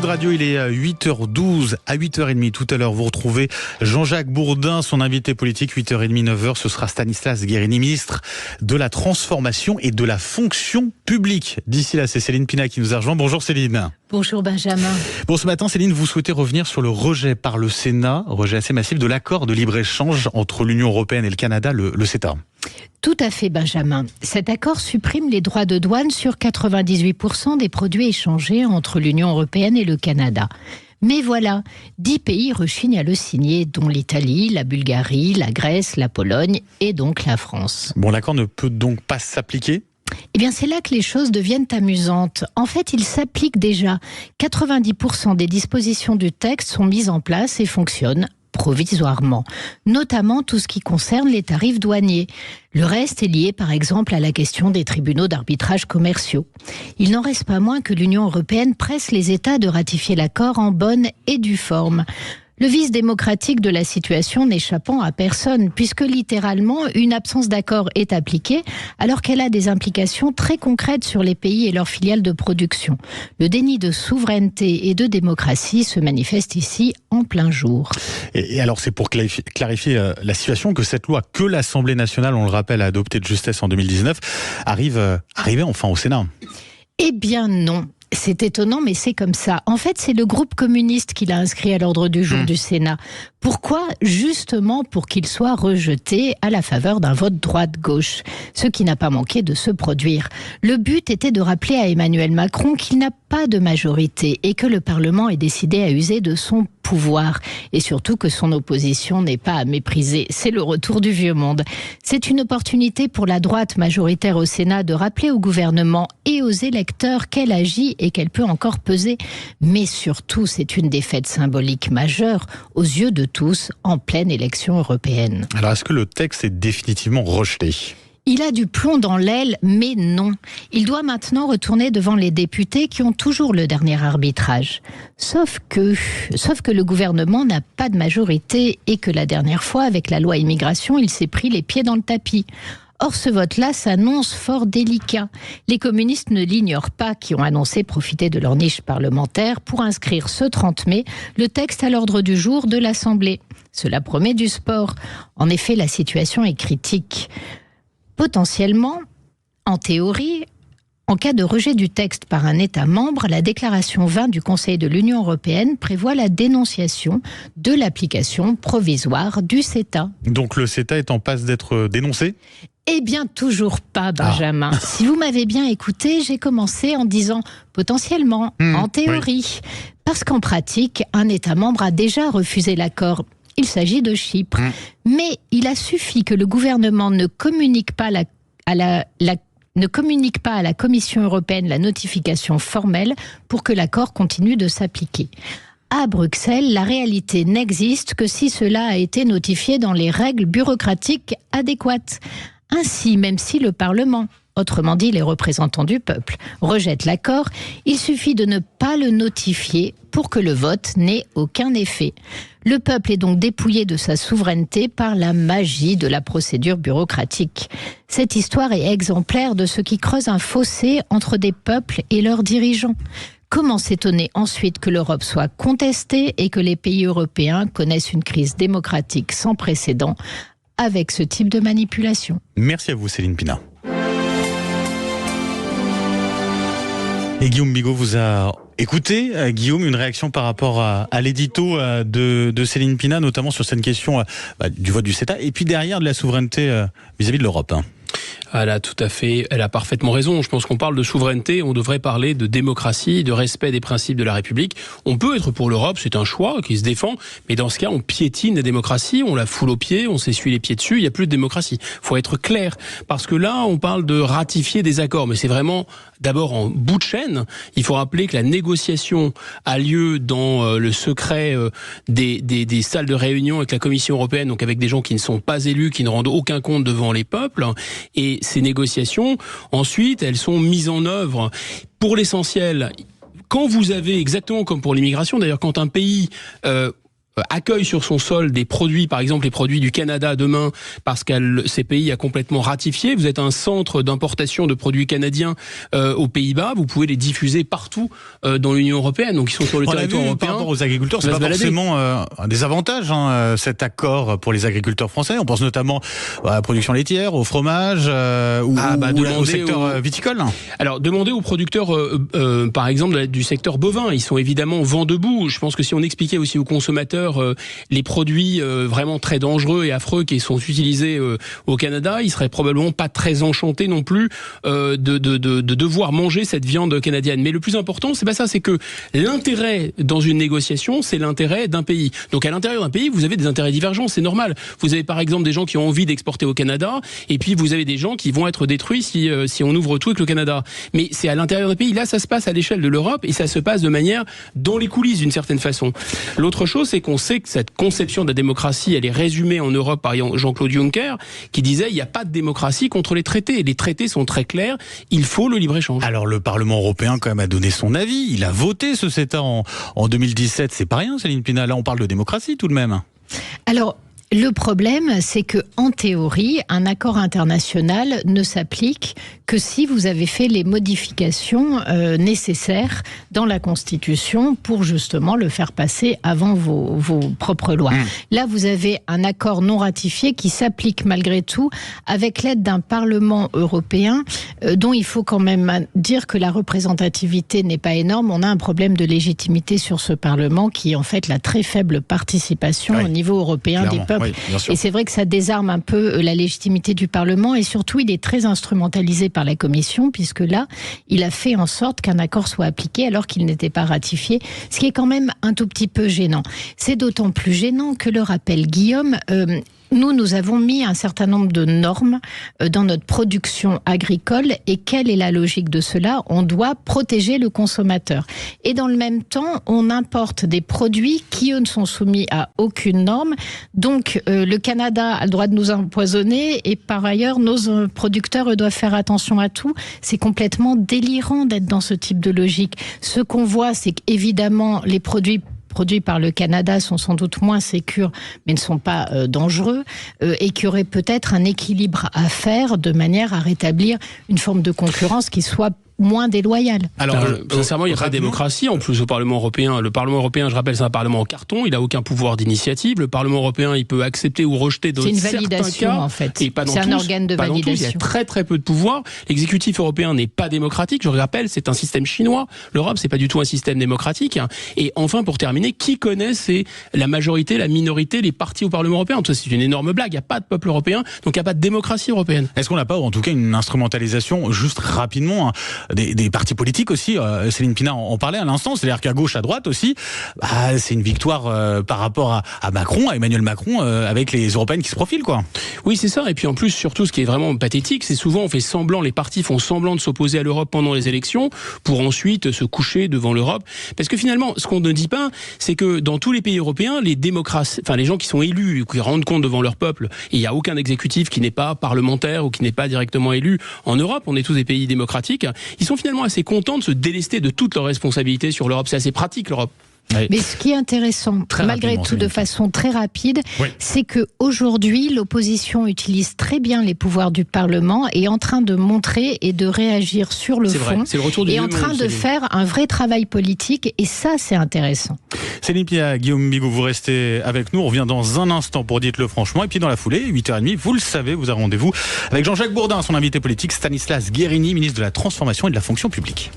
Radio, il est 8h12 à 8h30 tout à l'heure. Vous retrouvez Jean-Jacques Bourdin, son invité politique, 8h30, 9h. Ce sera Stanislas Guerini, ministre de la Transformation et de la Fonction publique. D'ici là, c'est Céline Pina qui nous a rejoint. Bonjour Céline. Bonjour Benjamin. Bon, ce matin, Céline, vous souhaitez revenir sur le rejet par le Sénat, rejet assez massif de l'accord de libre-échange entre l'Union européenne et le Canada, le CETA. Tout à fait, Benjamin. Cet accord supprime les droits de douane sur 98% des produits échangés entre l'Union européenne et le Canada. Mais voilà, 10 pays rechignent à le signer, dont l'Italie, la Bulgarie, la Grèce, la Pologne et donc la France. Bon, l'accord ne peut donc pas s'appliquer ? Eh bien, c'est là que les choses deviennent amusantes. En fait, il s'applique déjà. 90% des dispositions du texte sont mises en place et fonctionnent provisoirement, notamment tout ce qui concerne les tarifs douaniers. Le reste est lié par exemple à la question des tribunaux d'arbitrage commerciaux. Il n'en reste pas moins que l'Union européenne presse les États de ratifier l'accord en bonne et due forme. Le vice démocratique de la situation n'échappant à personne, puisque littéralement, une absence d'accord est appliquée, alors qu'elle a des implications très concrètes sur les pays et leurs filiales de production. Le déni de souveraineté et de démocratie se manifeste ici en plein jour. Et alors, c'est pour clarifier la situation que cette loi que l'Assemblée nationale, on le rappelle, a adoptée de justesse en 2019, arrivait enfin au Sénat. Eh bien non. C'est étonnant, mais c'est comme ça. En fait, c'est le groupe communiste qui l'a inscrit à l'ordre du jour du Sénat. Pourquoi ? Justement pour qu'il soit rejeté à la faveur d'un vote droite-gauche, ce qui n'a pas manqué de se produire. Le but était de rappeler à Emmanuel Macron qu'il n'a pas de majorité et que le Parlement est décidé à user de son pouvoir. Et surtout que son opposition n'est pas à mépriser. C'est le retour du vieux monde. C'est une opportunité pour la droite majoritaire au Sénat de rappeler au gouvernement et aux électeurs qu'elle agit et qu'elle peut encore peser. Mais surtout, c'est une défaite symbolique majeure aux yeux de tous en pleine élection européenne. Alors, est-ce que le texte est définitivement rejeté ? Il a du plomb dans l'aile, mais non. Il doit maintenant retourner devant les députés qui ont toujours le dernier arbitrage. Sauf que le gouvernement n'a pas de majorité et que la dernière fois, avec la loi immigration, il s'est pris les pieds dans le tapis. Or, ce vote-là s'annonce fort délicat. Les communistes ne l'ignorent pas, qui ont annoncé profiter de leur niche parlementaire pour inscrire ce 30 mai le texte à l'ordre du jour de l'Assemblée. Cela promet du sport. En effet, la situation est critique. Potentiellement, en théorie, en cas de rejet du texte par un État membre, la déclaration 20 du Conseil de l'Union européenne prévoit la dénonciation de l'application provisoire du CETA. Donc le CETA est en passe d'être dénoncé ? Eh bien, toujours pas, Benjamin. Si vous m'avez bien écouté, j'ai commencé en disant potentiellement, en théorie. Oui. Parce qu'en pratique, un État membre a déjà refusé l'accord. Il s'agit de Chypre. Mais il a suffi que le gouvernement ne communique pas à la Commission européenne la notification formelle pour que l'accord continue de s'appliquer. À Bruxelles, la réalité n'existe que si cela a été notifié dans les règles bureaucratiques adéquates. Ainsi, même si le Parlement, autrement dit les représentants du peuple, rejette l'accord, il suffit de ne pas le notifier pour que le vote n'ait aucun effet. Le peuple est donc dépouillé de sa souveraineté par la magie de la procédure bureaucratique. Cette histoire est exemplaire de ce qui creuse un fossé entre des peuples et leurs dirigeants. Comment s'étonner ensuite que l'Europe soit contestée et que les pays européens connaissent une crise démocratique sans précédent avec ce type de manipulation. Merci à vous Céline Pina. Et Guillaume Bigot vous a écouté. Guillaume, une réaction par rapport à l'édito de Céline Pina, notamment sur cette question du vote du CETA, et puis derrière de la souveraineté vis-à-vis de l'Europe. Elle a parfaitement raison. Je pense qu'on parle de souveraineté, on devrait parler de démocratie, de respect des principes de la République. On peut être pour l'Europe, c'est un choix qui se défend, mais dans ce cas, on piétine la démocratie, on la foule aux pieds, on s'essuie les pieds dessus, il n'y a plus de démocratie. Faut être clair, parce que là, on parle de ratifier des accords, mais c'est vraiment d'abord en bout de chaîne. Il faut rappeler que la négociation a lieu dans le secret des salles de réunion avec la Commission européenne, donc avec des gens qui ne sont pas élus, qui ne rendent aucun compte devant les peuples. Et ces négociations, ensuite, elles sont mises en œuvre. Pour l'essentiel, quand vous avez, exactement comme pour l'immigration, d'ailleurs, quand un pays accueille sur son sol des produits, par exemple les produits du Canada demain, parce que ces pays a complètement ratifié. Vous êtes un centre d'importation de produits canadiens aux Pays-Bas. Vous pouvez les diffuser partout dans l'Union européenne. Donc ils sont sur le territoire européen. Par rapport aux agriculteurs, c'est pas forcément des avantages, cet accord pour les agriculteurs français. On pense notamment à la production laitière, au fromage ou au secteur viticole. Alors demandez aux producteurs, par exemple du secteur bovin. Ils sont évidemment vent debout. Je pense que si on expliquait aussi aux consommateurs les produits vraiment très dangereux et affreux qui sont utilisés au Canada, ils seraient probablement pas très enchantés non plus de devoir manger cette viande canadienne. Mais le plus important, c'est pas ça, c'est que l'intérêt dans une négociation, c'est l'intérêt d'un pays. Donc à l'intérieur d'un pays, vous avez des intérêts divergents, c'est normal. Vous avez par exemple des gens qui ont envie d'exporter au Canada, et puis vous avez des gens qui vont être détruits si on ouvre tout avec le Canada. Mais c'est à l'intérieur d'un pays. Là, ça se passe à l'échelle de l'Europe, et ça se passe de manière dans les coulisses d'une certaine façon. L'autre chose, c'est qu'on sait que cette conception de la démocratie, elle est résumée en Europe par Jean-Claude Juncker, qui disait il n'y a pas de démocratie contre les traités. Les traités sont très clairs, il faut le libre-échange. Alors le Parlement européen quand même a donné son avis, il a voté ce CETA en 2017, c'est pas rien Céline Pina, là on parle de démocratie tout de même. Alors, le problème, c'est que en théorie, un accord international ne s'applique que si vous avez fait les modifications nécessaires dans la Constitution pour justement le faire passer avant vos propres lois. Là, vous avez un accord non ratifié qui s'applique malgré tout avec l'aide d'un Parlement européen dont il faut quand même dire que la représentativité n'est pas énorme. On a un problème de légitimité sur ce Parlement qui est en fait la très faible participation au niveau européen des peuples. Oui, et c'est vrai que ça désarme un peu la légitimité du Parlement et surtout il est très instrumentalisé par la Commission puisque là il a fait en sorte qu'un accord soit appliqué alors qu'il n'était pas ratifié, ce qui est quand même un tout petit peu gênant. C'est d'autant plus gênant que le rappelle Guillaume, nous avons mis un certain nombre de normes dans notre production agricole et quelle est la logique de cela ? On doit protéger le consommateur. Et dans le même temps, on importe des produits qui, eux, ne sont soumis à aucune norme. Donc, le Canada a le droit de nous empoisonner et par ailleurs, nos producteurs, eux, doivent faire attention à tout. C'est complètement délirant d'être dans ce type de logique. Ce qu'on voit, c'est qu'évidemment, les produits par le Canada sont sans doute moins sécures, mais ne sont pas dangereux, et qu'il y aurait peut-être un équilibre à faire de manière à rétablir une forme de concurrence qui soit moins déloyale. Alors, sincèrement, il n'y a pas de démocratie. En plus, au Parlement européen, le Parlement européen, je rappelle, c'est un Parlement en carton. Il n'a aucun pouvoir d'initiative. Le Parlement européen, il peut accepter ou rejeter dans certains cas. C'est une validation, en fait. Et pas dans tous. C'est un organe de validation. Il y a très très peu de pouvoir. L'exécutif européen n'est pas démocratique. Je rappelle, c'est un système chinois. L'Europe, c'est pas du tout un système démocratique. Et enfin, pour terminer, qui connaît la majorité, la minorité, les partis au Parlement européen? C'est une énorme blague. Il n'y a pas de peuple européen, donc il n'y a pas de démocratie européenne. Est-ce qu'on n'a pas, en tout cas, une instrumentalisation juste rapidement des partis politiques aussi, Céline Pina en parlait à l'instant, c'est-à-dire qu'à gauche, à droite aussi, c'est une victoire par rapport à Macron, à Emmanuel Macron, avec les européennes qui se profilent, quoi. Oui, c'est ça. Et puis en plus, surtout, ce qui est vraiment pathétique, c'est souvent les partis font semblant de s'opposer à l'Europe pendant les élections pour ensuite se coucher devant l'Europe. Parce que finalement, ce qu'on ne dit pas, c'est que dans tous les pays européens, les gens qui sont élus, qui rendent compte devant leur peuple, et il n'y a aucun exécutif qui n'est pas parlementaire ou qui n'est pas directement élu en Europe, on est tous des pays démocratiques, ils sont finalement assez contents de se délester de toutes leurs responsabilités sur l'Europe. C'est assez pratique, l'Europe. Oui. Mais ce qui est intéressant, malgré tout, de façon très rapide, c'est que aujourd'hui, l'opposition utilise très bien les pouvoirs du Parlement et est en train de montrer et de réagir sur le fond, et en train de faire un vrai travail politique. Et ça, c'est intéressant. Céline Pina, Guillaume Bigot, vous restez avec nous. On revient dans un instant pour Dites-le franchement. Et puis dans la foulée, 8h30, vous le savez, vous avez rendez-vous avec Jean-Jacques Bourdin, son invité politique, Stanislas Guerini, ministre de la Transformation et de la Fonction publique.